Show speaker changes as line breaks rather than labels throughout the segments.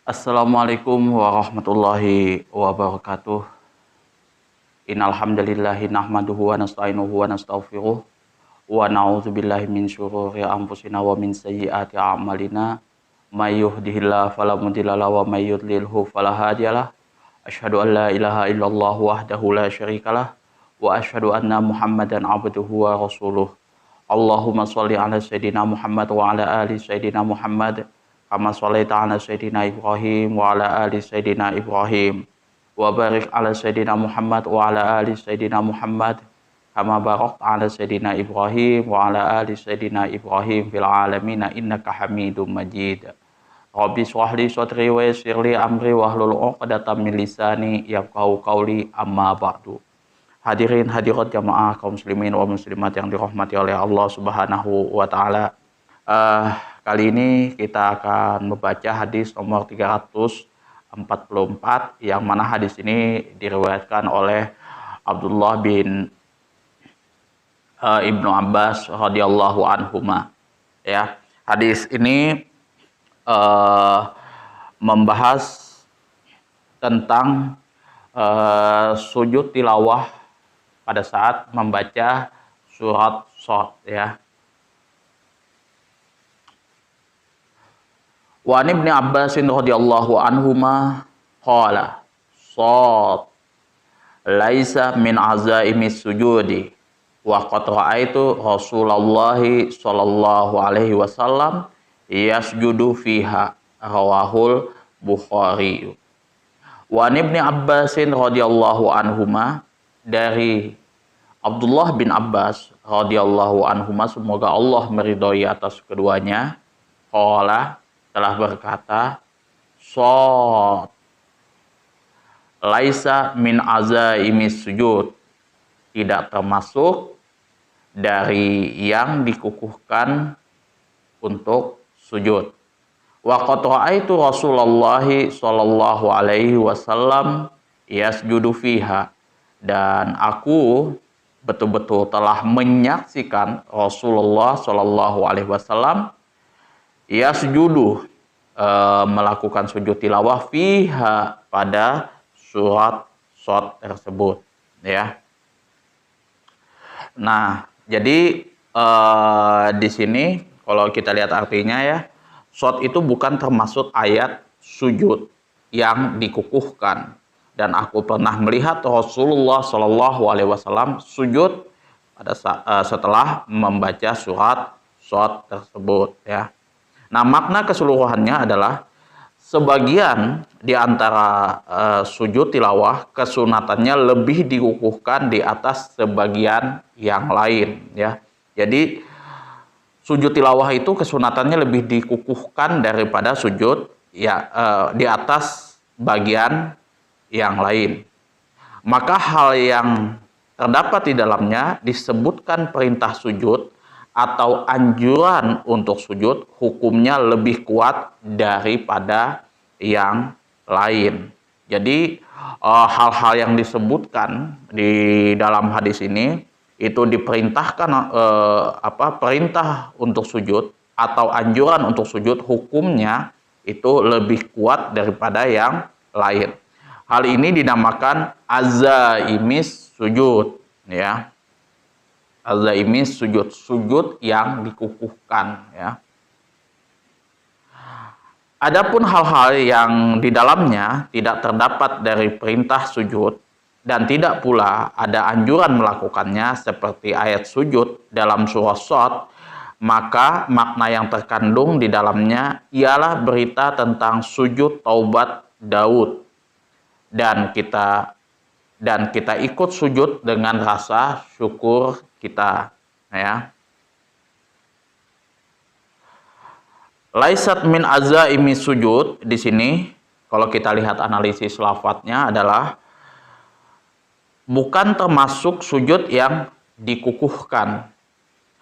Assalamualaikum warahmatullahi wabarakatuh. Innal hamdalillahi nahmaduhu wa nasta'inuhu wa nastaghfiruh wa na'udzubillahi min syururi anfusina wa min sayyiati a'malina. May yahdihillahu fala mudhillalah wa may yudlilhu fala hadiyalah. Asyhadu an la ilaha illallah wahdahu la syarikalah wa asyhadu anna Muhammadan abduhu wa rasuluh. Allahumma shalli ala sayyidina Muhammad wa ala ali sayyidina Muhammad kama shallaita ala sayyidina Ibrahim wa ala ali sayyidina Ibrahim wa barik ala sayyidina Muhammad wa ala ali sayyidina Muhammad kama barakta ala sayyidina Ibrahim wa ala ali sayyidina Ibrahim fil alamin innaka Hamidum Majid. Rabbi shrah li sadri wa yassir li amri wahlul 'uqdatam min lisani yafqahu qawli, amma ba'du. Hadirin hadirat jamaah kaum muslimin wa muslimat yang dirahmati oleh Allah Subhanahu wa taala. Kali ini kita akan membaca hadis nomor 344 yang mana hadis ini diriwayatkan oleh Abdullah bin Ibnu Abbas radhiyallahu anhuma. Ya, hadis ini membahas tentang sujud tilawah pada saat membaca surat Shad, ya. Wa an Ibnu Abbas radhiyallahu anhuma qala Shad laisa min azaimis sujudi wa qad ra'aitu Rasulullah sallallahu alaihi wasallam yasjudu fiha, rawahul Bukhari. Wa an Ibnu Abbas radhiyallahu anhuma, dari Abdullah bin Abbas radhiyallahu anhuma, semoga Allah meridhoi atas keduanya, qala, telah berkata, Shad laisa min azaimis sujud, tidak termasuk dari yang dikukuhkan untuk sujud. Wa qad ra'aitu Rasulullah sallallahu alaihi wasallam yasjudu fiha, dan aku betul-betul telah menyaksikan Rasulullah sallallahu alaihi wasallam yasjudu, melakukan sujud tilawah fiha, pada surat Shad tersebut, ya. Nah, jadi di sini kalau kita lihat artinya, ya, Shad itu bukan termasuk ayat sujud yang dikukuhkan, dan aku pernah melihat Rasulullah Shallallahu Alaihi Wasallam sujud pada setelah membaca surat Shad tersebut, ya. Nah, makna keseluruhannya adalah sebagian di antara sujud tilawah kesunatannya lebih dikukuhkan di atas sebagian yang lain, ya. Jadi sujud tilawah itu kesunatannya lebih dikukuhkan daripada sujud, ya, di atas bagian yang lain. Maka hal yang terdapat di dalamnya disebutkan perintah sujud atau anjuran untuk sujud, hukumnya lebih kuat daripada yang lain. Jadi hal-hal yang disebutkan di dalam hadis ini itu diperintahkan, perintah untuk sujud atau anjuran untuk sujud, hukumnya itu lebih kuat daripada yang lain. Hal ini dinamakan azaimis sujud, ya. Azaimis sujud, sujud yang dikukuhkan, ya. Adapun hal-hal yang di dalamnya tidak terdapat dari perintah sujud dan tidak pula ada anjuran melakukannya seperti ayat sujud dalam surah Shad, maka makna yang terkandung di dalamnya ialah berita tentang sujud taubat Daud, dan kita ikut sujud dengan rasa syukur kita, ya. Laisat min azaimi sujud, di sini kalau kita lihat analisis lafadznya adalah bukan termasuk sujud yang dikukuhkan.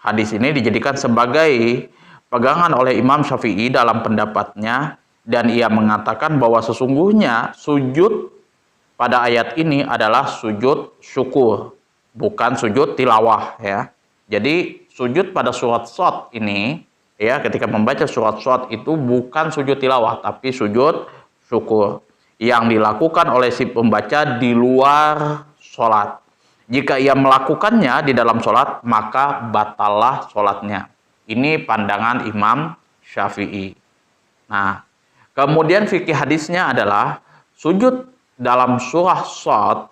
Hadis ini dijadikan sebagai pegangan oleh Imam Syafi'i dalam pendapatnya, dan ia mengatakan bahwa sesungguhnya sujud pada ayat ini adalah sujud syukur, bukan sujud tilawah, ya. Jadi sujud pada surat Shad ini, ya, ketika membaca surat Shad itu bukan sujud tilawah tapi sujud syukur yang dilakukan oleh si pembaca di luar sholat. Jika ia melakukannya di dalam sholat, maka batallah sholatnya. Ini pandangan Imam Syafi'i. Nah, kemudian fikih hadisnya adalah sujud dalam surah Shad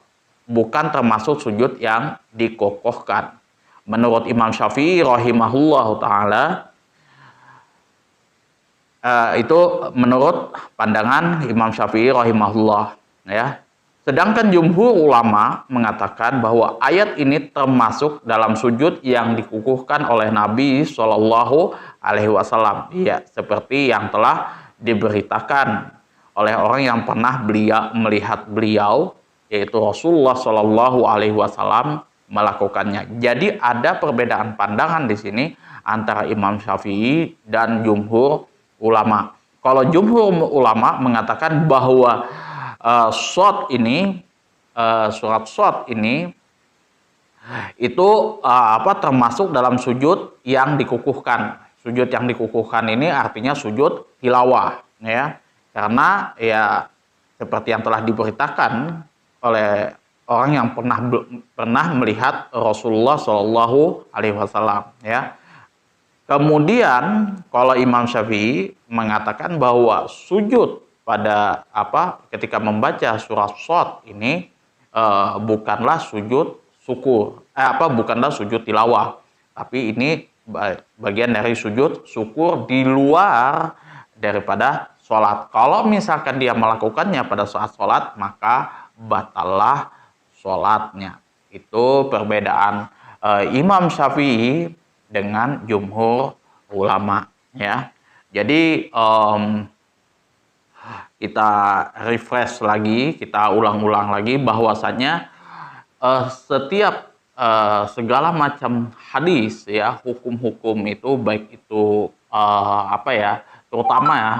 bukan termasuk sujud yang dikokohkan. Menurut Imam Syafi'i rahimahullah ta'ala, itu menurut pandangan Imam Syafi'i rahimahullah, ya. Sedangkan jumhur ulama mengatakan bahwa ayat ini termasuk dalam sujud yang dikukuhkan oleh Nabi Shallallahu Alaihi Wasallam. Ya, seperti yang telah diberitakan oleh orang yang pernah melihat beliau, yaitu Rasulullah Shallallahu Alaihi Wasallam melakukannya. Jadi ada perbedaan pandangan di sini antara Imam Syafi'i dan jumhur ulama. Kalau jumhur ulama mengatakan bahwa surat Shad ini itu termasuk dalam sujud yang dikukuhkan. Sujud yang dikukuhkan ini artinya sujud tilawah, ya. Karena ya seperti yang telah diberitakan oleh orang yang pernah melihat Rasulullah Shallallahu Alaihi Wasallam, ya. Kemudian kalau Imam Syafi'i mengatakan bahwa sujud pada ketika membaca surah Shad ini bukanlah sujud syukur, bukanlah sujud tilawah, tapi ini bagian dari sujud syukur di luar daripada sholat. Kalau misalkan dia melakukannya pada saat sholat, maka batallah sholatnya. Itu perbedaan Imam Syafi'i dengan jumhur ulama, ya. Jadi kita refresh lagi, kita ulang-ulang lagi bahwasanya setiap segala macam hadis, ya, hukum-hukum itu baik itu terutama ya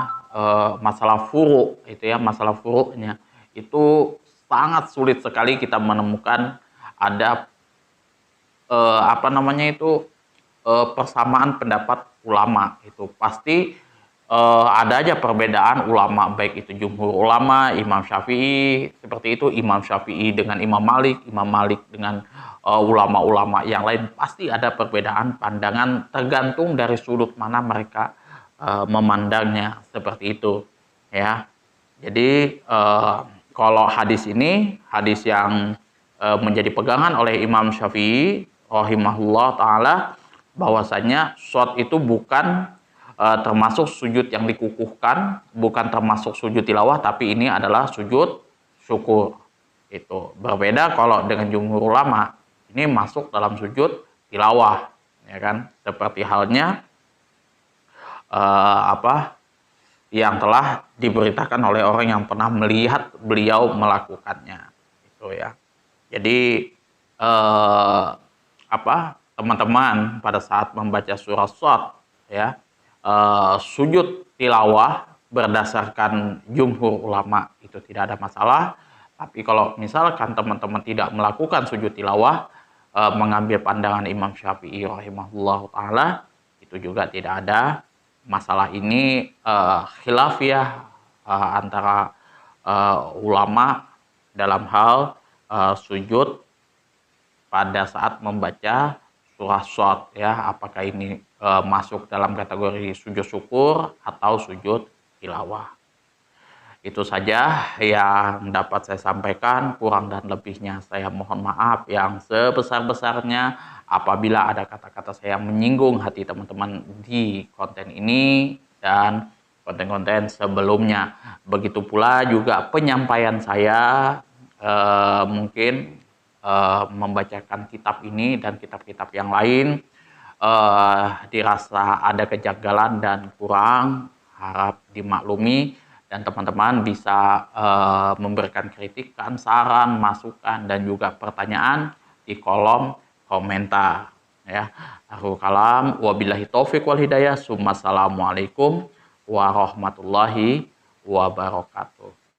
masalah furu' itu, ya, masalah furu'nya itu sangat sulit sekali kita menemukan ada persamaan pendapat ulama. Itu pasti ada aja perbedaan ulama, baik itu jumhur ulama, Imam Syafi'i seperti itu, Imam Syafi'i dengan Imam Malik dengan ulama-ulama yang lain, pasti ada perbedaan pandangan tergantung dari sudut mana mereka memandangnya, seperti itu, ya. Jadi kalau hadis ini hadis yang menjadi pegangan oleh Imam Syafi'i rahimahullah ta'ala, bahwasanya shad itu bukan termasuk sujud yang dikukuhkan, bukan termasuk sujud tilawah, tapi ini adalah sujud syukur. Itu berbeda kalau dengan jumhur ulama, ini masuk dalam sujud tilawah, ya kan, seperti halnya yang telah diberitakan oleh orang yang pernah melihat beliau melakukannya, itu, ya. Jadi teman-teman pada saat membaca surah Shad, ya, sujud tilawah berdasarkan jumhur ulama itu tidak ada masalah. Tapi kalau misalkan teman-teman tidak melakukan sujud tilawah, mengambil pandangan Imam Syafi'i rahimahullah ta'ala, itu juga tidak ada masalah. Ini khilafiyah antara ulama dalam hal sujud pada saat membaca surah Shad, ya, apakah ini masuk dalam kategori sujud syukur atau sujud tilawah. Itu saja yang dapat saya sampaikan, kurang dan lebihnya saya mohon maaf yang sebesar-besarnya apabila ada kata-kata saya menyinggung hati teman-teman di konten ini dan konten-konten sebelumnya. Begitu pula juga penyampaian saya mungkin membacakan kitab ini dan kitab-kitab yang lain dirasa ada kejanggalan dan kurang, harap dimaklumi dan teman-teman bisa memberikan kritikan, saran, masukan dan juga pertanyaan di kolom komentar, ya. Akhirul kalam, wabillahi taufiq wal hidayah. Assalamualaikum warahmatullahi wabarakatuh.